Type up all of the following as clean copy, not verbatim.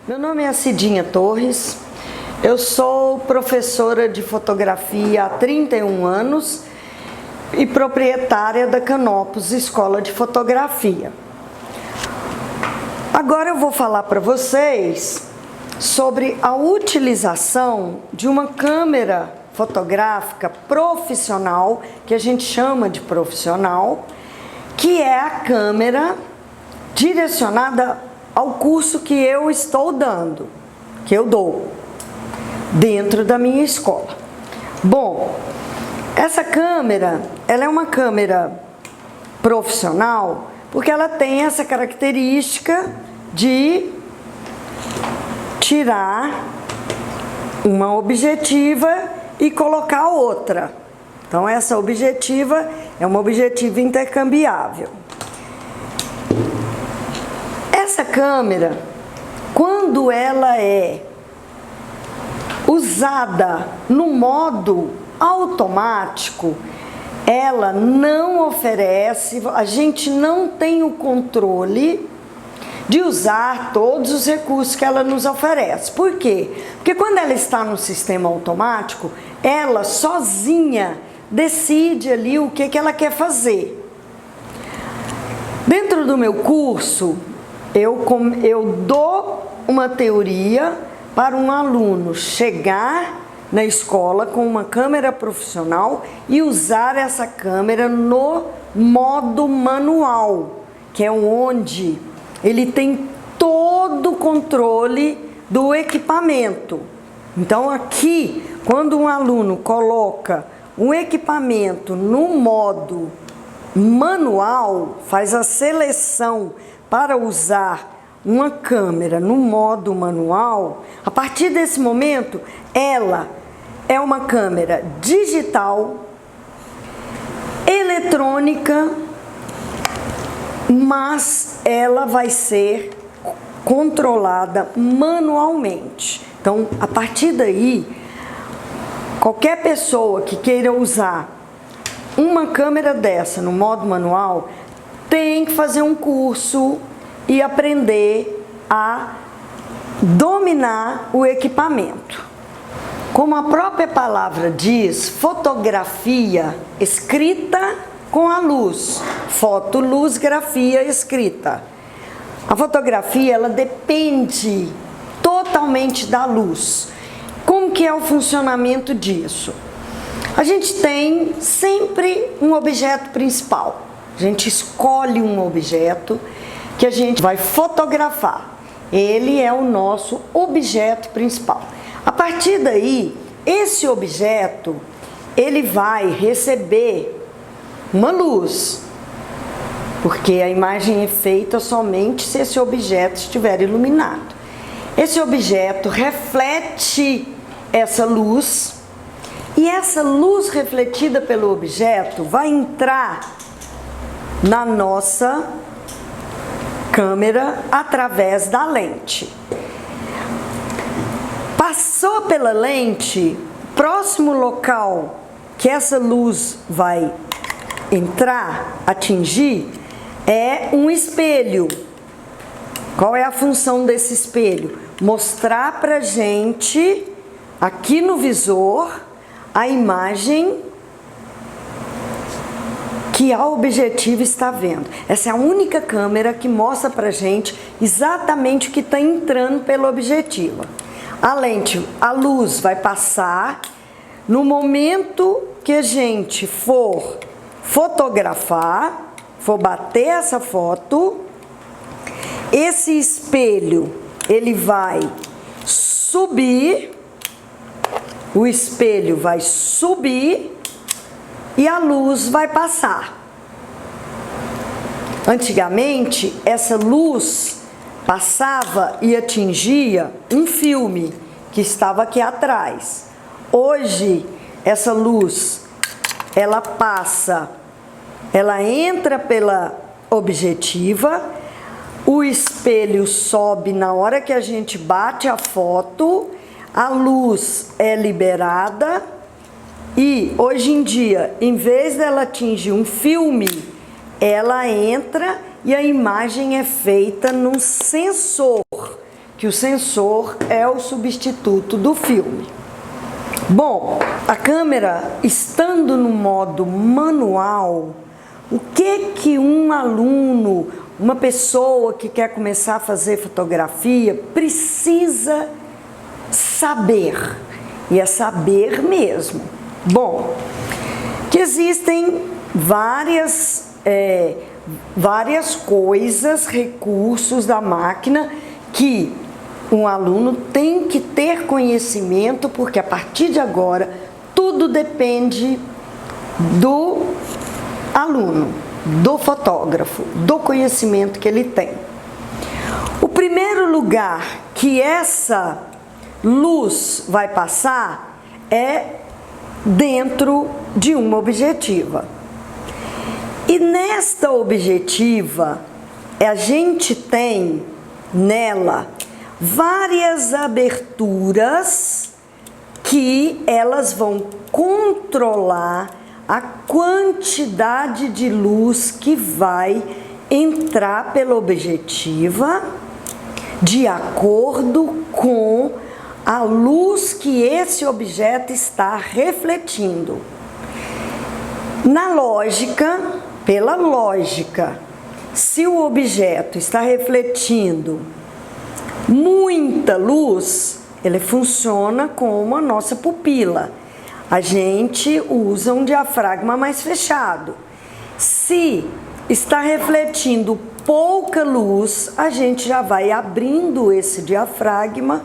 Meu nome é Cidinha Torres, eu sou professora de fotografia há 31 anos e proprietária da Canopus Escola de Fotografia. Agora eu vou falar para vocês sobre a utilização de uma câmera fotográfica profissional, que a gente chama de profissional, que é a câmera direcionada ao curso que eu estou dando, que eu dou dentro da minha escola. Bom, essa câmera, ela é uma câmera profissional porque ela tem essa característica de tirar uma objetiva e colocar outra. Então essa objetiva é uma objetiva intercambiável. Essa câmera, quando ela é usada no modo automático, ela não oferece, a gente não tem o controle de usar todos os recursos que ela nos oferece. Por quê? Porque quando ela está no sistema automático, ela sozinha decide ali o que ela quer fazer. Dentro do meu curso, eu dou uma teoria para um aluno chegar na escola com uma câmera profissional e usar essa câmera no modo manual, que é onde ele tem todo o controle do equipamento. Então aqui, quando um aluno coloca um equipamento no modo manual, faz a seleção para usar uma câmera no modo manual, a partir desse momento, ela é uma câmera digital, eletrônica, mas ela vai ser controlada manualmente. Então, a partir daí, qualquer pessoa que queira usar uma câmera dessa no modo manual tem que fazer um curso e aprender a dominar o equipamento. Como a própria palavra diz, fotografia escrita com a luz. Foto, luz, grafia, escrita. A fotografia, ela depende totalmente da luz. Como que é o funcionamento disso? A gente tem sempre um objeto principal. A gente escolhe um objeto que a gente vai fotografar. Ele é o nosso objeto principal. A partir daí, esse objeto, ele vai receber uma luz, porque a imagem é feita somente se esse objeto estiver iluminado. Esse objeto reflete essa luz e essa luz refletida pelo objeto vai entrar na nossa câmera através da lente. Passou pela lente, próximo local que essa luz vai entrar, atingir, é um espelho. Qual é a função desse espelho? Mostrar pra gente, aqui no visor, a imagem que a objetiva está vendo. Essa é a única câmera que mostra pra gente exatamente o que está entrando pela objetiva. A lente, a luz vai passar, no momento que a gente for fotografar, for bater essa foto, esse espelho, ele vai subir, o espelho vai subir e a luz vai passar. Antigamente, essa luz passava e atingia um filme que estava aqui atrás. Hoje, essa luz, ela passa, ela entra pela objetiva, o espelho sobe na hora que a gente bate a foto, a luz é liberada e, hoje em dia, em vez dela atingir um filme, ela entra e a imagem é feita num sensor que o sensor é o substituto do filme. Bom, a câmera estando no modo manual, o que um aluno, uma pessoa que quer começar a fazer fotografia precisa saber? E é saber mesmo. Bom, que existem várias coisas, recursos da máquina que um aluno tem que ter conhecimento, porque a partir de agora tudo depende do aluno, do fotógrafo, do conhecimento que ele tem. O primeiro lugar que essa luz vai passar é dentro de uma objetiva. E nesta objetiva, a gente tem nela várias aberturas que elas vão controlar a quantidade de luz que vai entrar pela objetiva de acordo com a luz que esse objeto está refletindo. Na lógica, pela lógica, se o objeto está refletindo muita luz, ele funciona como a nossa pupila. A gente usa um diafragma mais fechado. Se está refletindo pouca luz, a gente já vai abrindo esse diafragma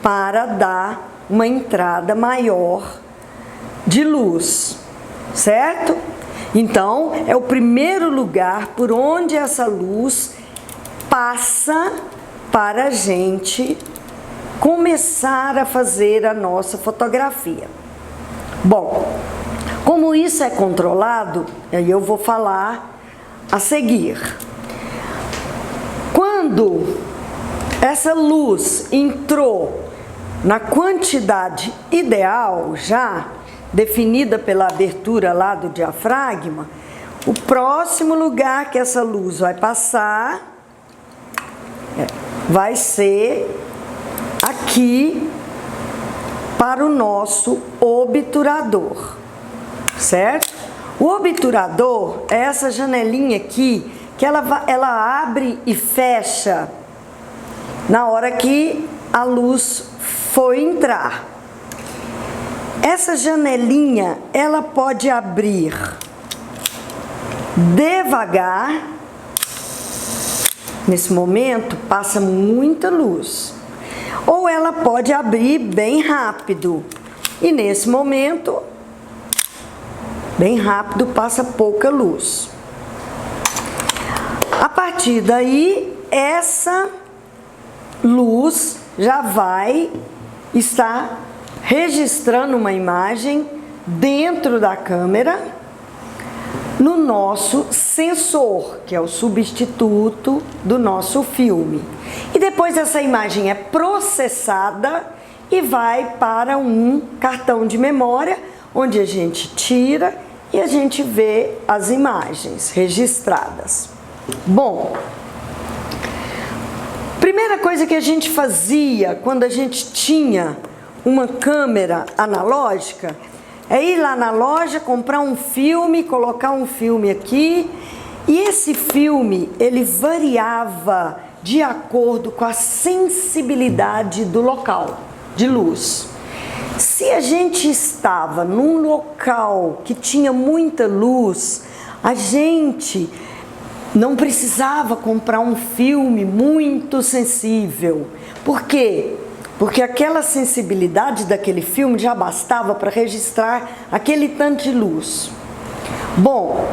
para dar uma entrada maior de luz, certo? Então, é o primeiro lugar por onde essa luz passa para a gente começar a fazer a nossa fotografia. Bom, como isso é controlado, aí eu vou falar a seguir. Quando essa luz entrou na quantidade ideal, já definida pela abertura lá do diafragma, o próximo lugar que essa luz vai passar vai ser aqui para o nosso obturador, certo? O obturador é essa janelinha aqui que ela abre e fecha na hora que a luz for entrar. Essa janelinha, ela pode abrir devagar. Nesse momento, passa muita luz. Ou ela pode abrir bem rápido. E nesse momento, bem rápido, passa pouca luz. A partir daí, essa luz já vai estar registrando uma imagem dentro da câmera no nosso sensor, que é o substituto do nosso filme. E depois essa imagem é processada e vai para um cartão de memória, onde a gente tira e a gente vê as imagens registradas. Bom, primeira coisa que a gente fazia quando a gente tinha uma câmera analógica é ir lá na loja, comprar um filme, colocar um filme aqui, e esse filme ele variava de acordo com a sensibilidade do local de luz. Se a gente estava num local que tinha muita luz, a gente não precisava comprar um filme muito sensível. Por quê? Porque aquela sensibilidade daquele filme já bastava para registrar aquele tanto de luz. Bom,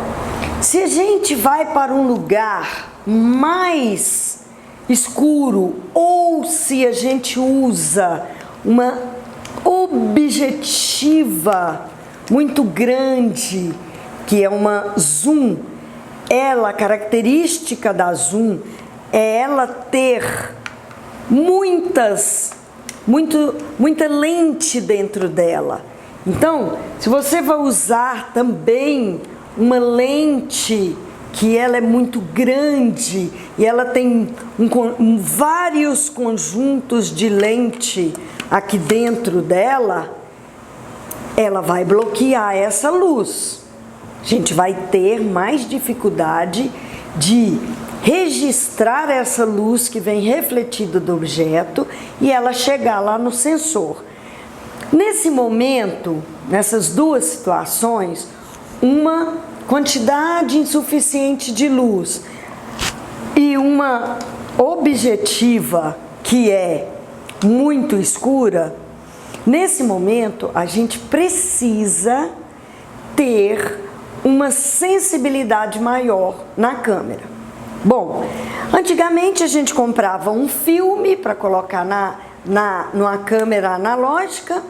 se a gente vai para um lugar mais escuro ou se a gente usa uma objetiva muito grande, que é uma zoom, a característica da zoom é ela ter muita lente dentro dela. Então, se você vai usar também uma lente que ela é muito grande e ela tem vários conjuntos de lente aqui dentro dela, ela vai bloquear essa luz. A gente vai ter mais dificuldade de registrar essa luz que vem refletida do objeto e ela chegar lá no sensor. Nesse momento, nessas duas situações, uma quantidade insuficiente de luz e uma objetiva que é muito escura, nesse momento a gente precisa ter uma sensibilidade maior na câmera. Bom, antigamente a gente comprava um filme para colocar numa câmera analógica.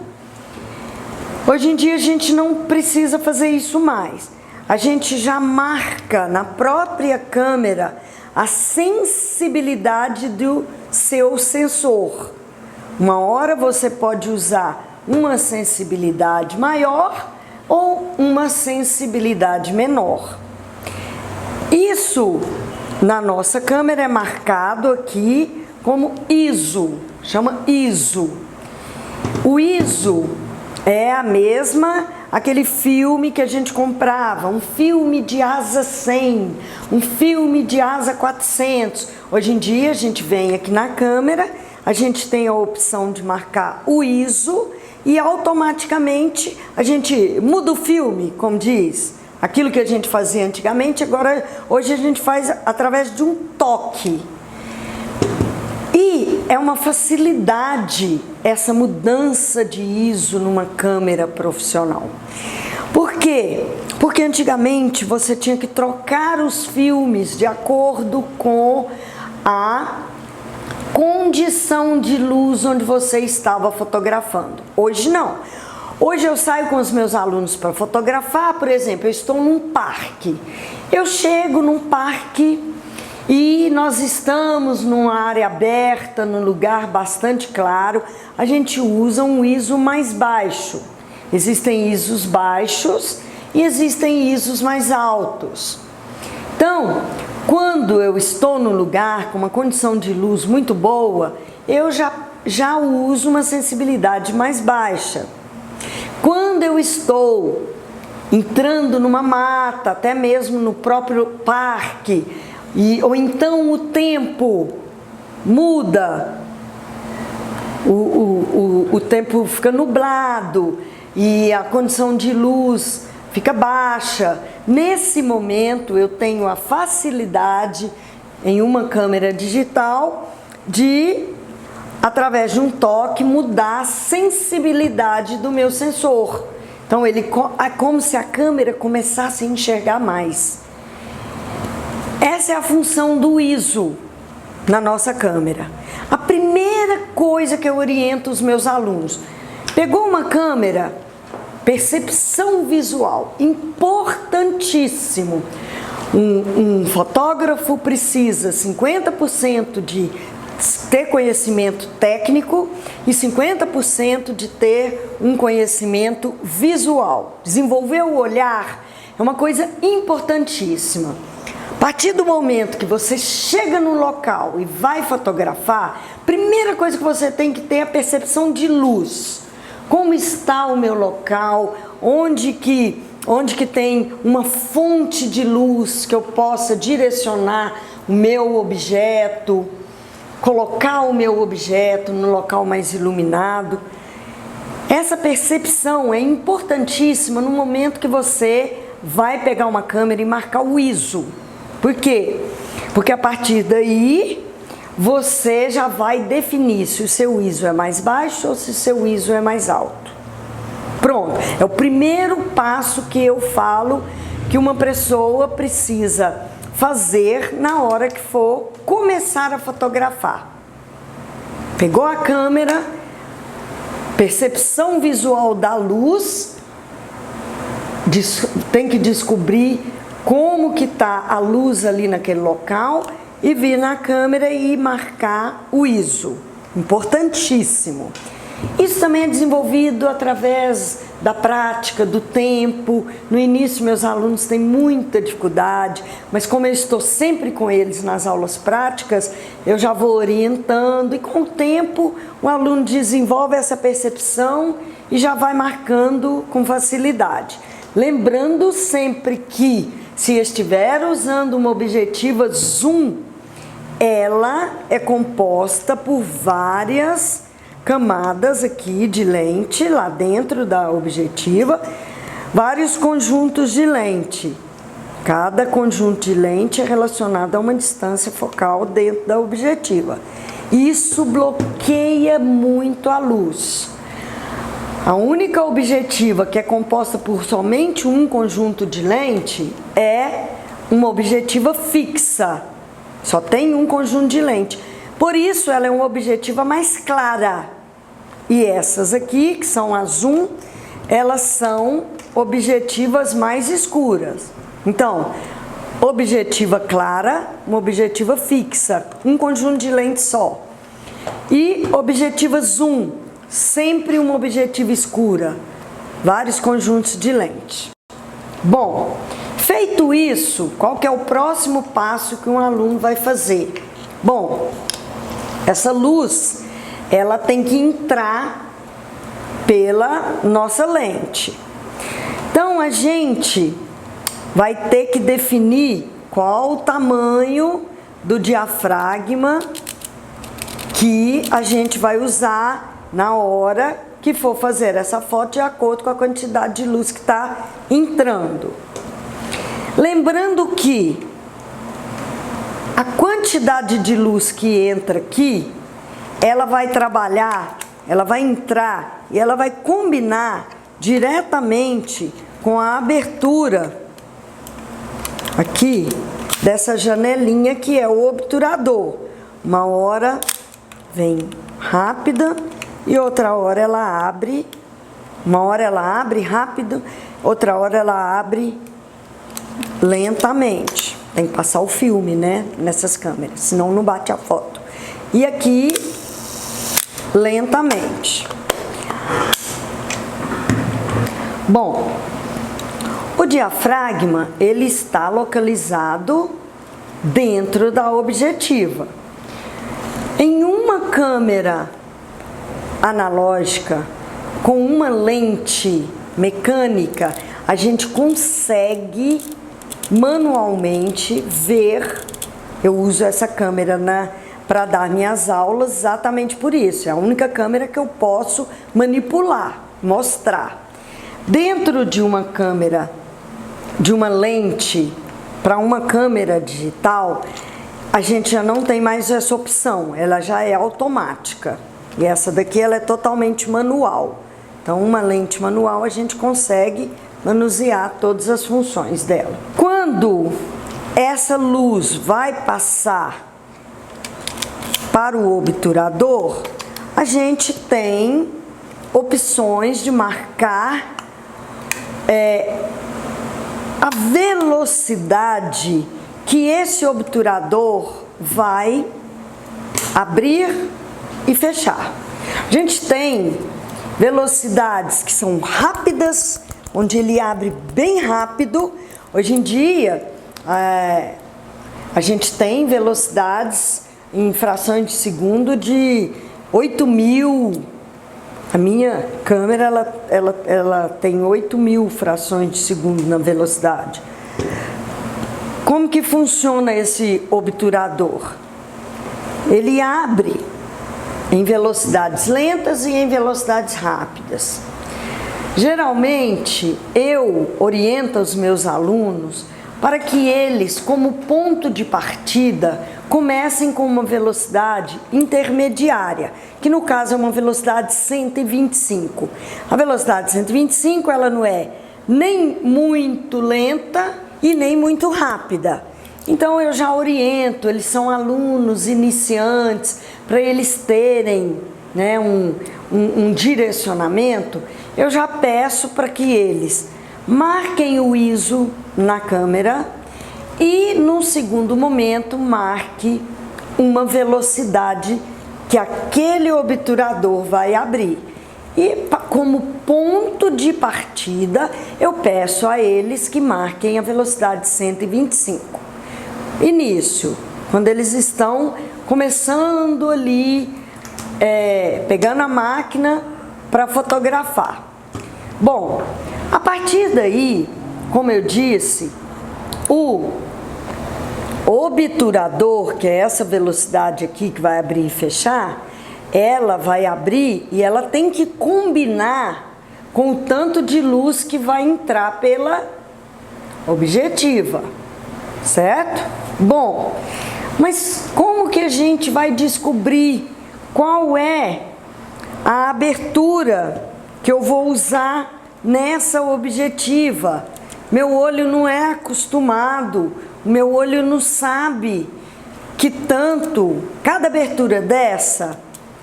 Hoje em dia a gente não precisa fazer isso mais. A gente já marca na própria câmera a sensibilidade do seu sensor. Uma hora você pode usar uma sensibilidade maior ou uma sensibilidade menor. Isso na nossa câmera é marcado aqui como ISO, chama ISO. O ISO é a mesma, aquele filme que a gente comprava, um filme de asa 100, um filme de asa 400. Hoje em dia a gente vem aqui na câmera, a gente tem a opção de marcar o ISO e automaticamente a gente muda o filme, como diz. Aquilo que a gente fazia antigamente, agora hoje a gente faz através de um toque. E é uma facilidade essa mudança de ISO numa câmera profissional. Por quê? Porque antigamente você tinha que trocar os filmes de acordo com a condição de luz onde você estava fotografando. Hoje não. Hoje eu saio com os meus alunos para fotografar, por exemplo, eu estou num parque. Eu chego num parque e nós estamos numa área aberta, num lugar bastante claro, a gente usa um ISO mais baixo. Existem ISOs baixos e existem ISOs mais altos. Então, quando eu estou num lugar com uma condição de luz muito boa, eu já uso uma sensibilidade mais baixa. Quando eu estou entrando numa mata, até mesmo no próprio parque, ou então o tempo muda, o tempo fica nublado e a condição de luz fica baixa. Nesse momento eu tenho a facilidade em uma câmera digital de, através de um toque, mudar a sensibilidade do meu sensor. Então é como se a câmera começasse a enxergar mais. Essa é a função do ISO na nossa câmera. A primeira coisa que eu oriento os meus alunos: pegou uma câmera, percepção visual, importantíssimo. Um fotógrafo precisa 50% de ter conhecimento técnico e 50% de ter um conhecimento visual. Desenvolver o olhar é uma coisa importantíssima. A partir do momento que você chega no local e vai fotografar, primeira coisa que você tem que ter é a percepção de luz. Como está o meu local, onde que tem uma fonte de luz que eu possa direcionar o meu objeto, colocar o meu objeto no local mais iluminado. Essa percepção é importantíssima no momento que você vai pegar uma câmera e marcar o ISO. Por quê? Porque a partir daí você já vai definir se o seu ISO é mais baixo ou se o seu ISO é mais alto. Pronto, é o primeiro passo que eu falo que uma pessoa precisa fazer na hora que for começar a fotografar. Pegou a câmera, percepção visual da luz, tem que descobrir como que está a luz ali naquele local e vir na câmera e marcar o ISO. Importantíssimo. Isso também é desenvolvido através da prática, do tempo. No início, meus alunos têm muita dificuldade, mas como eu estou sempre com eles nas aulas práticas, eu já vou orientando e com o tempo o aluno desenvolve essa percepção e já vai marcando com facilidade. Lembrando sempre que, se estiver usando uma objetiva zoom, ela é composta por várias camadas aqui de lente, lá dentro da objetiva, vários conjuntos de lente. Cada conjunto de lente é relacionado a uma distância focal dentro da objetiva. Isso bloqueia muito a luz. A única objetiva que é composta por somente um conjunto de lente é uma objetiva fixa. Só tem um conjunto de lente. Por isso, ela é uma objetiva mais clara. E essas aqui, que são as zoom, elas são objetivas mais escuras. Então, objetiva clara, uma objetiva fixa, um conjunto de lentes só. E objetiva zoom, sempre uma objetiva escura, vários conjuntos de lente. Bom, feito isso, qual que é o próximo passo que um aluno vai fazer? Bom, essa luz, ela tem que entrar pela nossa lente. Então, a gente vai ter que definir qual o tamanho do diafragma que a gente vai usar na hora que for fazer essa foto, de acordo com a quantidade de luz que está entrando. Lembrando que a quantidade de luz que entra aqui, ela vai trabalhar, ela vai entrar e ela vai combinar diretamente com a abertura aqui dessa janelinha que é o obturador. Uma hora vem rápida e outra hora ela abre. Uma hora ela abre rápido, outra hora ela abre lentamente. Tem que passar o filme, né, nessas câmeras, senão não bate a foto. E aqui, lentamente. Bom, o diafragma, ele está localizado dentro da objetiva. Em uma câmera analógica, com uma lente mecânica, a gente consegue manualmente ver. Eu uso essa câmera para dar minhas aulas exatamente por isso. É a única câmera que eu posso manipular, mostrar. Dentro de uma câmera, de uma lente para uma câmera digital, a gente já não tem mais essa opção, ela já é automática. E essa daqui ela é totalmente manual. Então, uma lente manual a gente consegue manusear todas as funções dela. Quando essa luz vai passar para o obturador, a gente tem opções de marcar a velocidade que esse obturador vai abrir e fechar. A gente tem velocidades que são rápidas, onde ele abre bem rápido. Hoje em dia, a gente tem velocidades em frações de segundo de 8.000. A minha câmera, ela tem 8.000 frações de segundo na velocidade. Como que funciona esse obturador? Ele abre em velocidades lentas e em velocidades rápidas. Geralmente, eu oriento os meus alunos para que eles, como ponto de partida, comecem com uma velocidade intermediária, que no caso é uma velocidade 125. A velocidade 125, ela não é nem muito lenta e nem muito rápida. Então eu já oriento, eles são alunos iniciantes, para eles terem, né, um direcionamento, eu já peço para que eles marquem o ISO na câmera e, num segundo momento, marque uma velocidade que aquele obturador vai abrir. E como ponto de partida, eu peço a eles que marquem a velocidade de 125. Início, quando eles estão começando ali, pegando a máquina para fotografar. Bom, a partir daí, como eu disse, o obturador, que é essa velocidade aqui que vai abrir e fechar, ela vai abrir e ela tem que combinar com o tanto de luz que vai entrar pela objetiva, certo? Bom, mas como que a gente vai descobrir qual é a abertura que eu vou usar nessa objetiva? Meu olho não é acostumado, o meu olho não sabe que tanto, cada abertura dessa,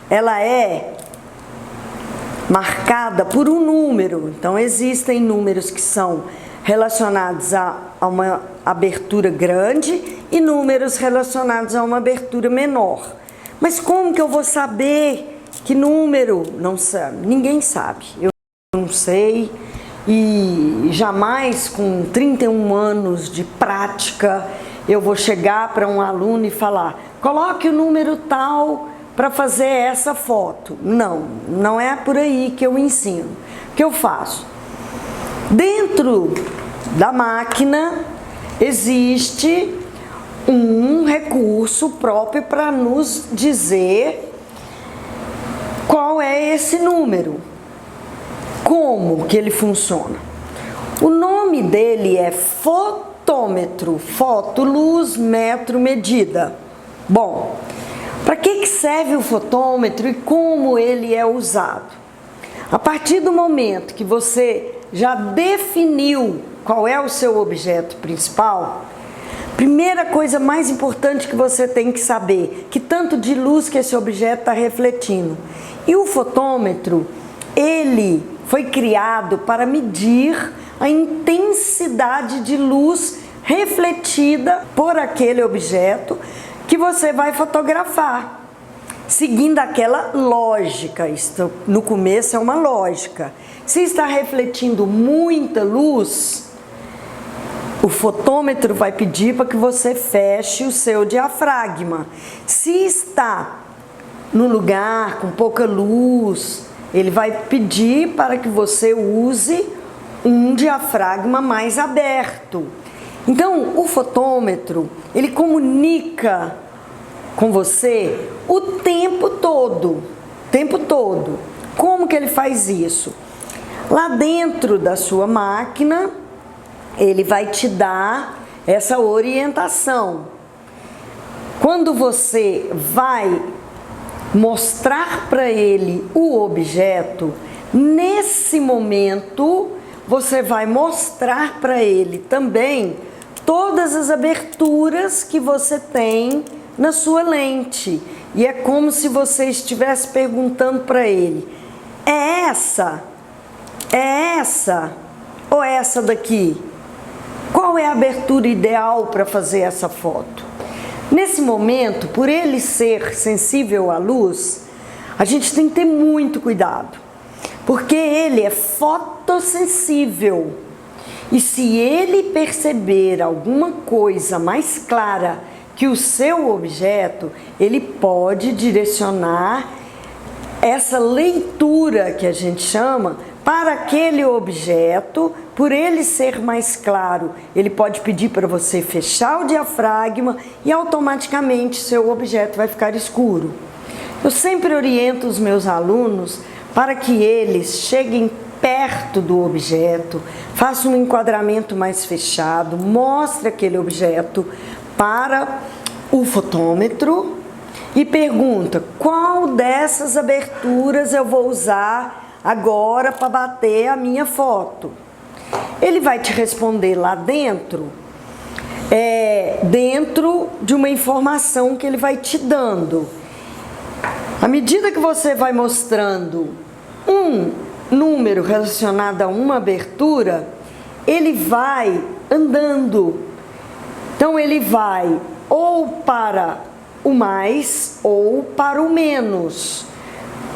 ela é marcada por um número. Então existem números que são relacionados a uma abertura grande e números relacionados a uma abertura menor. Mas como que eu vou saber que número? Não sabe, ninguém sabe. Eu não sei. E jamais com 31 anos de prática eu vou chegar para um aluno e falar: coloque o número tal para fazer essa foto. Não, não é por aí que eu ensino. O que eu faço? Dentro da máquina existe um recurso próprio para nos dizer qual é esse número. Como que ele funciona? O nome dele é fotômetro. Foto, luz, metro, medida. Bom, para que serve o fotômetro e como ele é usado? A partir do momento que você já definiu qual é o seu objeto principal, primeira coisa mais importante que você tem que saber, que tanto de luz que esse objeto está refletindo. E o fotômetro, ele foi criado para medir a intensidade de luz refletida por aquele objeto que você vai fotografar, seguindo aquela lógica. Isso, no começo, é uma lógica. Se está refletindo muita luz, o fotômetro vai pedir para que você feche o seu diafragma. Se está no lugar com pouca luz, ele vai pedir para que você use um diafragma mais aberto. Então, o fotômetro, ele comunica com você o tempo todo. Tempo todo. Como que ele faz isso? Lá dentro da sua máquina, ele vai te dar essa orientação. Quando você vai mostrar para ele o objeto, nesse momento você vai mostrar para ele também todas as aberturas que você tem na sua lente. E é como se você estivesse perguntando para ele: é essa? É essa? Ou é essa daqui? Qual é a abertura ideal para fazer essa foto? Nesse momento, por ele ser sensível à luz, a gente tem que ter muito cuidado, porque ele é fotossensível. E se ele perceber alguma coisa mais clara que o seu objeto, ele pode direcionar essa leitura que a gente chama para aquele objeto. Por ele ser mais claro, ele pode pedir para você fechar o diafragma e automaticamente seu objeto vai ficar escuro. Eu sempre oriento os meus alunos para que eles cheguem perto do objeto, façam um enquadramento mais fechado, mostre aquele objeto para o fotômetro e pergunta: qual dessas aberturas eu vou usar agora para bater a minha foto? Ele vai te responder lá dentro, dentro de uma informação que ele vai te dando. À medida que você vai mostrando um número relacionado a uma abertura, ele vai andando. Então ele vai ou para o mais ou para o menos.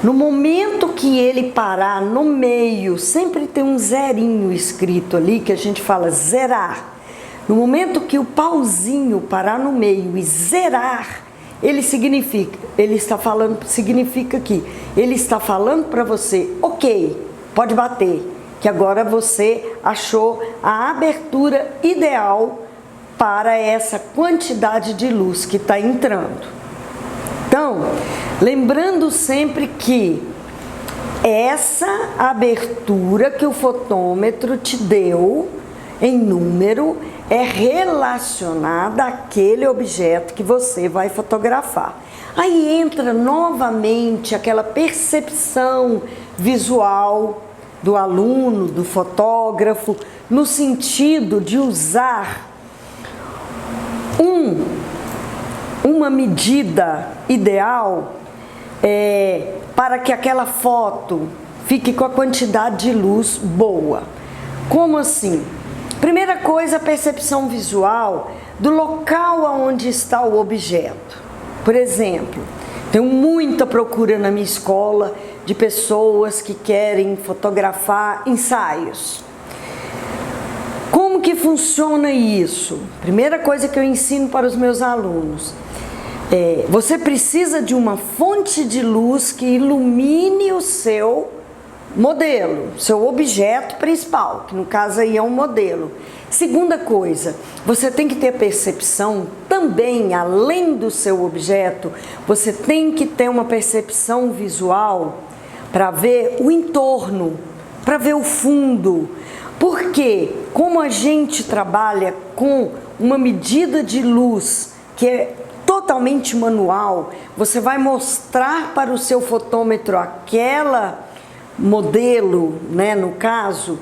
No momento que ele parar no meio, sempre tem um zerinho escrito ali que a gente fala zerar. No momento que o pauzinho parar no meio e zerar, significa que ele está falando para você, ok, pode bater, que agora você achou a abertura ideal para essa quantidade de luz que está entrando. Então, lembrando sempre que essa abertura que o fotômetro te deu em número é relacionada àquele objeto que você vai fotografar. Aí entra novamente aquela percepção visual do aluno, do fotógrafo, no sentido de usar uma medida ideal para que aquela foto fique com a quantidade de luz boa. Como assim? Primeira coisa, a percepção visual do local onde está o objeto. Por exemplo, tenho muita procura na minha escola de pessoas que querem fotografar ensaios. Como que funciona isso? Primeira coisa que eu ensino para os meus alunos você precisa de uma fonte de luz que ilumine o seu modelo, seu objeto principal, que no caso aí é um modelo. Segunda coisa, você tem que ter percepção também, além do seu objeto, você tem que ter uma percepção visual para ver o entorno, para ver o fundo. Porque como a gente trabalha com uma medida de luz que é totalmente manual, você vai mostrar para o seu fotômetro aquela modelo, né, no caso,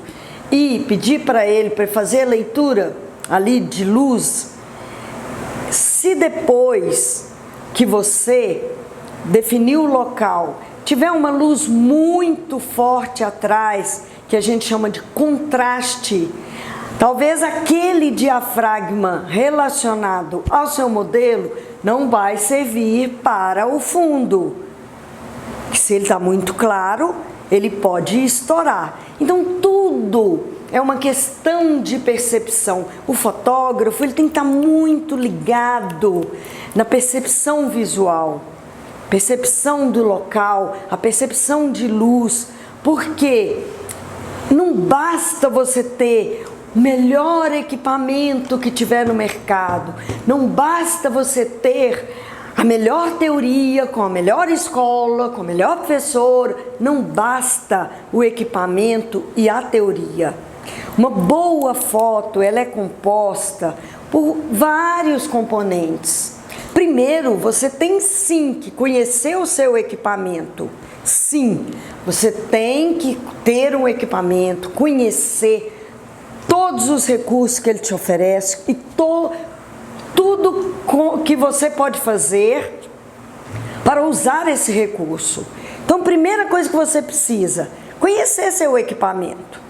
e pedir para ele para fazer a leitura ali de luz. Se depois que você definiu o local, tiver uma luz muito forte atrás, que a gente chama de contraste, talvez aquele diafragma relacionado ao seu modelo não vai servir para o fundo. Se ele está muito claro, ele pode estourar. Então tudo é uma questão de percepção. O fotógrafo ele tem que estar muito ligado na percepção visual, percepção do local, a percepção de luz, porque não basta você ter o melhor equipamento que tiver no mercado, não basta você ter a melhor teoria, com a melhor escola, com o melhor professor, não basta o equipamento e a teoria. Uma boa foto, ela é composta por vários componentes. Primeiro, você tem sim que conhecer o seu equipamento. Sim, você tem que ter um equipamento, conhecer todos os recursos que ele te oferece e tudo que você pode fazer para usar esse recurso. Então, primeira coisa que você precisa, conhecer seu equipamento.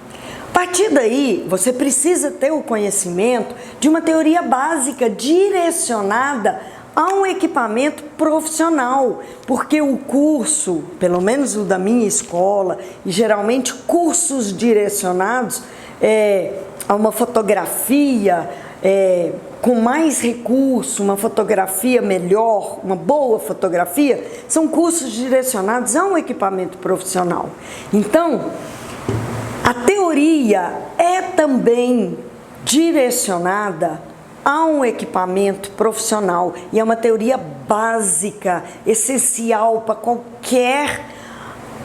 A partir daí, você precisa ter o conhecimento de uma teoria básica direcionada a um equipamento profissional, porque o curso, pelo menos o da minha escola, e geralmente cursos direcionados a uma fotografia com mais recurso, uma fotografia melhor, uma boa fotografia, são cursos direcionados a um equipamento profissional. Então, a teoria é também direcionada a um equipamento profissional e é uma teoria básica, essencial para qualquer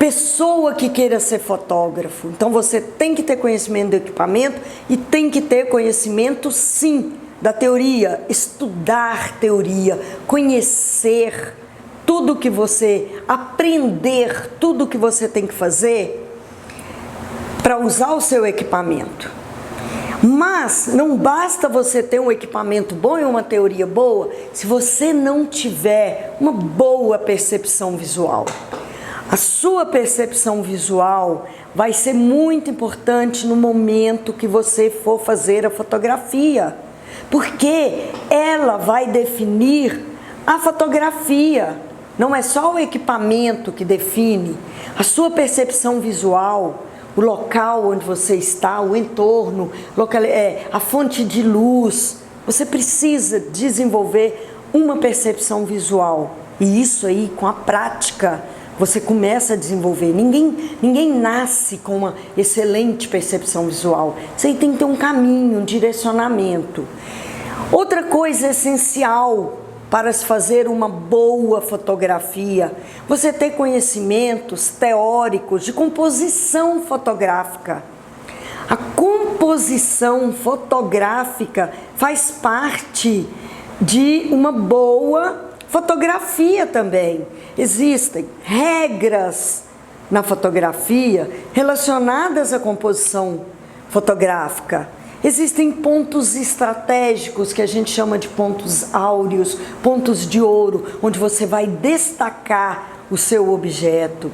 pessoa que queira ser fotógrafo. Então você tem que ter conhecimento do equipamento e tem que ter conhecimento sim da teoria, estudar teoria, conhecer tudo que você, aprender tudo que você tem que fazer para usar o seu equipamento. Mas não basta você ter um equipamento bom e uma teoria boa se você não tiver uma boa percepção visual. A sua percepção visual vai ser muito importante no momento que você for fazer a fotografia, porque ela vai definir a fotografia, não é só o equipamento que define a sua percepção visual, o local onde você está, o entorno, a fonte de luz. Você precisa desenvolver uma percepção visual. E isso aí, com a prática, você começa a desenvolver. Ninguém nasce com uma excelente percepção visual. Isso aí tem que ter um caminho, um direcionamento. Outra coisa essencial para se fazer uma boa fotografia, você ter conhecimentos teóricos de composição fotográfica. A composição fotográfica faz parte de uma boa fotografia também. Existem regras na fotografia relacionadas à composição fotográfica. Existem pontos estratégicos que a gente chama de pontos áureos, pontos de ouro, onde você vai destacar o seu objeto.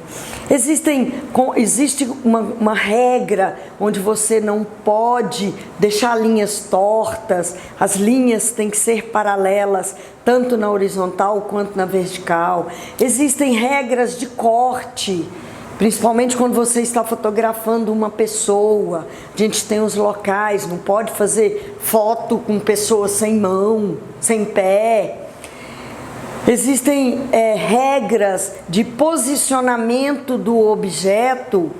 Existe uma regra onde você não pode deixar linhas tortas, as linhas têm que ser paralelas, tanto na horizontal quanto na vertical. Existem regras de corte, principalmente quando você está fotografando uma pessoa. A gente tem os locais, não pode fazer foto com pessoas sem mão, sem pé. Existem regras de posicionamento do objeto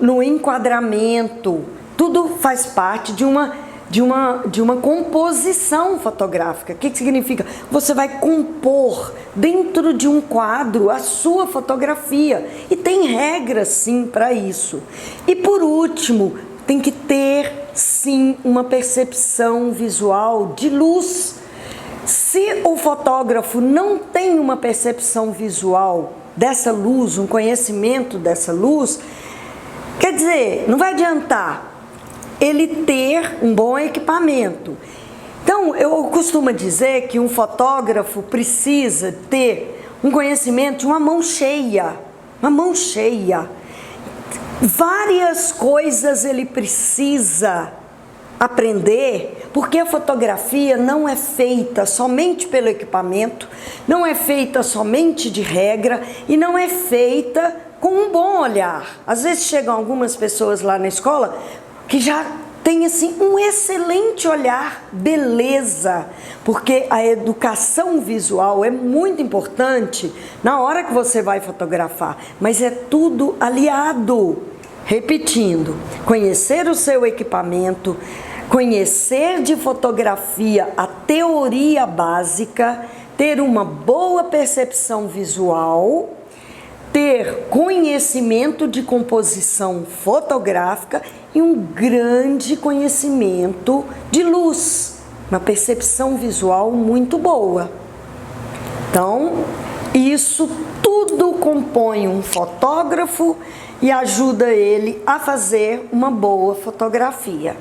no enquadramento. Tudo faz parte de uma composição fotográfica. O que significa? Você vai compor dentro de um quadro a sua fotografia. E tem regras sim para isso. E por último, tem que ter sim uma percepção visual de luz. Se o fotógrafo não tem uma percepção visual dessa luz, um conhecimento dessa luz, quer dizer, não vai adiantar ele ter um bom equipamento. Então, eu costumo dizer que um fotógrafo precisa ter um conhecimento de uma mão cheia. Uma mão cheia. Várias coisas ele precisa aprender, porque a fotografia não é feita somente pelo equipamento, não é feita somente de regra e não é feita com um bom olhar. Às vezes chegam algumas pessoas lá na escola que já tem assim um excelente olhar, beleza, porque a educação visual é muito importante na hora que você vai fotografar, mas é tudo aliado. Repetindo, conhecer o seu equipamento, conhecer de fotografia a teoria básica, ter uma boa percepção visual, ter conhecimento de composição fotográfica e um grande conhecimento de luz, uma percepção visual muito boa. Então, isso tudo compõe um fotógrafo e ajuda ele a fazer uma boa fotografia.